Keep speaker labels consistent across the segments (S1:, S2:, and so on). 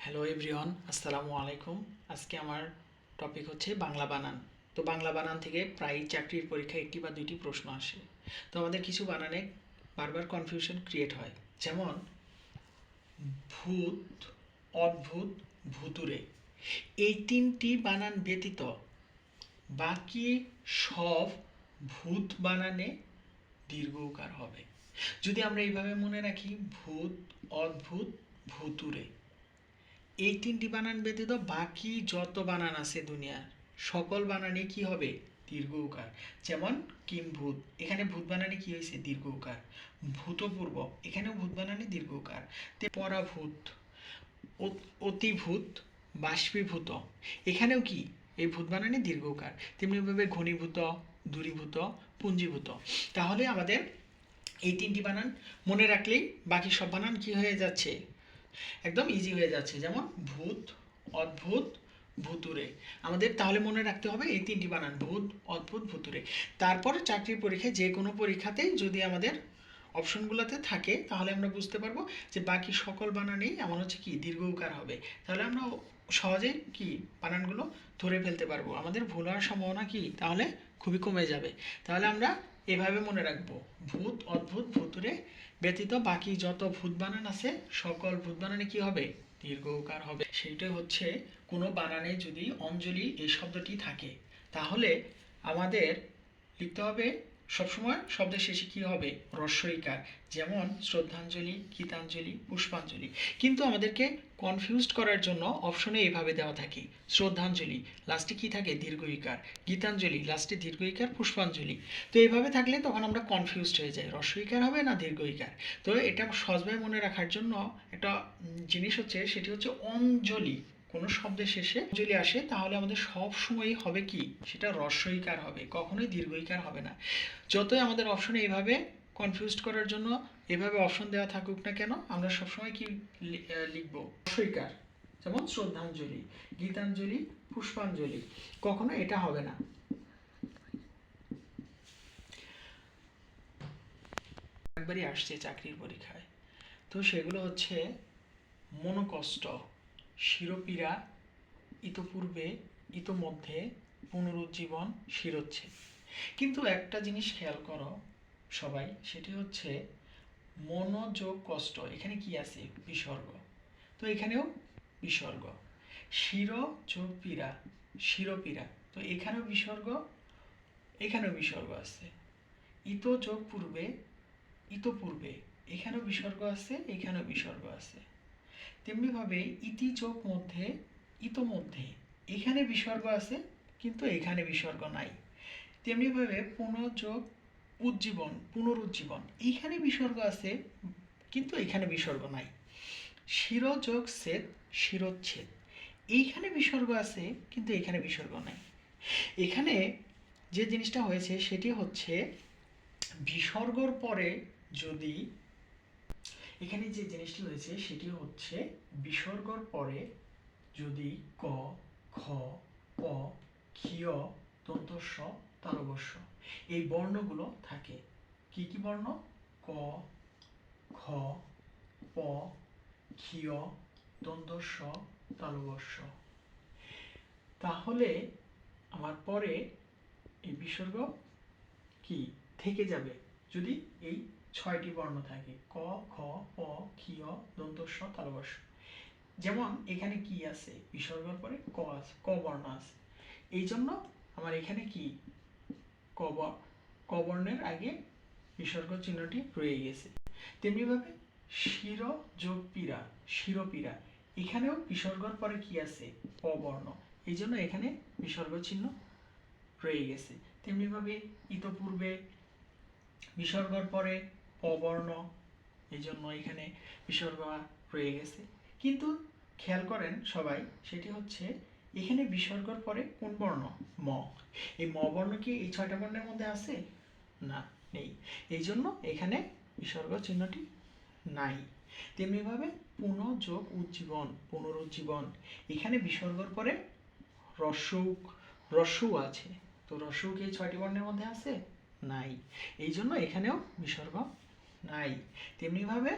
S1: Hello everyone, আসসালামু আলাইকুম। আজকে আমার টপিক হচ্ছে বাংলা বানান। তো বাংলা বানান থেকে প্রায় চাকরির পরীক্ষায় একটি বা দুইটি প্রশ্ন আসে। তো আমাদের কিছু বানানে বারবার কনফিউশন ক্রিয়েট হয়, যেমন ভূত, অদ্ভুত, ভুতুড়ে। এই তিনটি বানান ব্যতীত বাকি সব ভূত বানানে দীর্ঘ উকার হবে। যদি আমরা এইভাবে মনে রাখি, ভূত, অদ্ভুত, ভুতুড়ে, এই তিনটি বানান ব্যতীত বাকি যত বানান আছে দুনিয়ার সকল বানানে কি হবে? দীর্ঘ উকার। যেমন কিম্ভূত, এখানে ভূত বানানে কি হয়েছে? দীর্ঘ উকার। ভূতপূর্ব, এখানেও ভূত বানানে দীর্ঘ উকার। পরাভূত, অতিভূত, বাষ্পীভূত, এখানেও কি এই ভূত বানানে দীর্ঘ উকার। তেমনিভাবে ঘনীভূত, দূরীভূত, পুঞ্জীভূত। তাহলে আমাদের এই তিনটি বানান মনে রাখলেই বাকি সব বানান কি হয়ে যাচ্ছে? একদম ইজি হয়ে যাচ্ছে। যেমন ভূত, অদ্ভুত, ভুতুড়ে। আমাদের তাহলে মনে রাখতে হবে এই তিনটি বানান, ভূত, অদ্ভুত, ভুতুড়ে। তারপর চাকরির পরীক্ষায় যে কোনো পরীক্ষাতেই যদি আমাদের অপশনগুলোতে থাকে, তাহলে আমরা বুঝতে পারবো যে বাকি সকল বানানেই এমন হচ্ছে কি দীর্ঘ উকার হবে। তাহলে আমরা সহজেই কি বানানগুলো ধরে ফেলতে পারবো। আমাদের ভুল হওয়ার সম্ভাবনা কি তাহলে খুবই কমে যাবে। তাহলে আমরা এভাবে মনে রাখবো, ভূত, অদ্ভুত, ভুতুড়ে ব্যতীত বাকি যত ভূত বানান আছে সকল ভূত বানানে কি হবে? দীর্ঘ উকার হবে। সেইটাই হচ্ছে কোনো বানানে যদি অঞ্জলি এই শব্দটি থাকে, তাহলে আমাদের লিখতে হবে সবসময় শব্দের শেষে কি হবে? হ্রস্বইকার। যেমন শ্রদ্ধাঞ্জলি, গীতাঞ্জলি, পুষ্পাঞ্জলি। কিন্তু আমাদেরকে কনফিউজড করার জন্য অপশনে এইভাবে দেওয়া থাকে, শ্রদ্ধাঞ্জলি লাস্টে কি থাকে? দীর্ঘ ইকার। গীতাঞ্জলি লাস্টে দীর্ঘ ইকার, পুষ্পাঞ্জলি। তো এইভাবে থাকলে তখন আমরা কনফিউজড হয়ে যাই, হ্রস্বইকার হবে না দীর্ঘ ইকার। তো এটা সহজভাবে মনে রাখার জন্য একটা জিনিস হচ্ছে, সেটি হচ্ছে অঞ্জলি। কোনো শব্দের শেষে যদি আসে তাহলে আমাদের সব সময়ই হবে কি? সেটা হ্রস্বইকার হবে, কখনোই দীর্ঘইকার হবে না। যতই আমাদের অপশনে এইভাবে কনফিউজড করার জন্য এভাবে অপশন দেওয়া থাকুক না কেন, আমরা সবসময় কি লিখবো? হ্রস্বইকার। যেমন শ্রদ্ধাঞ্জলি, গীতাঞ্জলি, পুষ্পাঞ্জলি, কখনো এটা হবে না। একবারই আসছে চাকরির পরীক্ষায়, তো সেগুলো হচ্ছে মনোকষ্ট, শিরোপীড়া, ইতপূর্বে, ইতোমধ্যে, পুনরুজ্জীবন, শিরোচ্ছেদ। কিন্তু একটা জিনিস খেয়াল করো সবাই, সেটি হচ্ছে মনোযোগ কষ্ট, এখানে কি আছে? বিসর্গ। তো এখানেও বিসর্গ। শির যোগ পীড়া, শিরোপীড়া, তো এখানেও বিসর্গ, এখানেও বিসর্গ আছে। ইত যোগ পূর্বে, ইতপূর্বে, এখানেও বিসর্গ আছে, এখানেও বিসর্গ আছে। তেমনিভাবে ইতি যোগ মধ্যে, ইতোমধ্যে, এখানে বিসর্গ আছে কিন্তু এখানে বিসর্গ নাই। তেমনিভাবে পুনঃযোগ উজ্জীবন, পুনরুজ্জীবন, এইখানে বিসর্গ আছে কিন্তু এখানে বিসর্গ নাই। শিরযোগ ছেদ, শিরোচ্ছেদ, এইখানে বিসর্গ আছে কিন্তু এখানে বিসর্গ নাই। এখানে যে জিনিসটা হয়েছে সেটি হচ্ছে বিসর্গর পরে যদি, এখানে যে জিনিসটি হয়েছে সেটি হচ্ছে বিসর্গর পরে যদি ক, খ, প, ক্ষিয়, দন্তস্ব, তালব্য এই বর্ণগুলো থাকে। কি কি বর্ণ? ক, খ, প, ক্ষিয়, দন্তস্ব, তালব্য। তাহলে আমার পরে এই বিসর্গ কি থেকে যাবে যদি এই 6টি বর্ণ থাকে, ক, খ, প, ক্ষিয়, দন্তস্ব, তালব্য। যেমন এখানে কি আছে? বিসর্গের পরে ক আছে, ক বর্ণ আছে, এই জন্য আমার এখানে কি ক বর্ণের আগে বিসর্গ চিহ্নটি রয়ে গেছে। তেমনিভাবে শির যোগ পীড়া, শিরোপীড়া, এখানেও বিসর্গের পরে কি আছে? প বর্ণ, এই জন্য এখানে বিসর্গ চিহ্ন রয়ে গেছে। তেমনিভাবে ইতপূর্বে বিসর্গের পরে প বর্ণ, এই জন্য এখানে বিসর্গ রয়ে গেছে। কিন্তু খেয়াল করেন সবাই, সেটি হচ্ছে এখানে বিসর্গের পরে কোন বর্ণ? ম। এই ম বর্ণ কি এই 6টা বর্ণের মধ্যে আছে? না, নেই। এই জন্য এখানে বিসর্গ চিহ্নটি নাই। তেমনিভাবে পুন যোগ উজ্জীবন, পুনরুজ্জীবন, এখানে বিসর্গের পরে রস্যউ আছে। তো রস্যউ কি এই 6টি বর্ণের মধ্যে আছে? নাই। এই জন্য এখানেও বিসর্গ নাই। তেমনিভাবে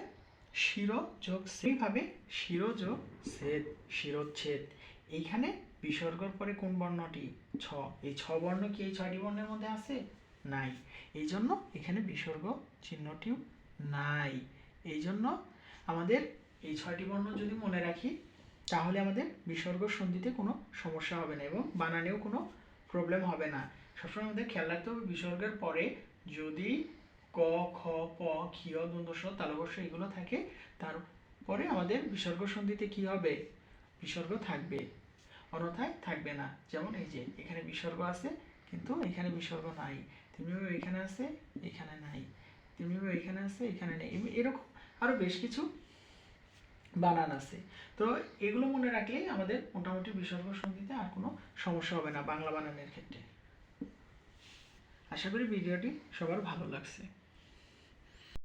S1: শিরো যোগ সেইভাবে শিরো যোগ ছেদ শিরোচ্ছেদ। এইখানে বিসর্গর পরে কোন বর্ণটি? ছ। এই ছ বর্ণ কি এই ছয়টি বর্ণের মধ্যে আছে? নাই। এই জন্য এখানে বিসর্গ চিহ্নটিও নাই। এই জন্য আমাদের এই ছয়টি বর্ণ যদি মনে রাখি তাহলে আমাদের বিসর্গ সন্ধিতে কোনো সমস্যা হবে না এবং বানানেও কোনো প্রবলেম হবে না। সবসময় আমাদের খেয়াল রাখতে হবে বিসর্গের পরে যদি ক, খ, প, ক্ষীয়, দন্তস, তালব্য এগুলো থাকে তারপরে আমাদের বিসর্গ সন্ধিতে কি হবে? বিসর্গ থাকবে, অন্যথায় থাকবে না। যেমন এই যে এখানে বিসর্গ আছে কিন্তু এখানে বিসর্গ নাই, তেমনিভাবে এখানে আছে এখানে নাই, তেমনিভাবে এখানে আছে এখানে নেই, এরকম আরো বেশ কিছু বানান আছে। তো এগুলো মনে রাখলেই আমাদের মোটামুটি বিসর্গ সন্ধিতে আর কোনো সমস্যা হবে না বাংলা বানানের ক্ষেত্রে। আশা করি ভিডিওটি সবার ভালো লাগছে।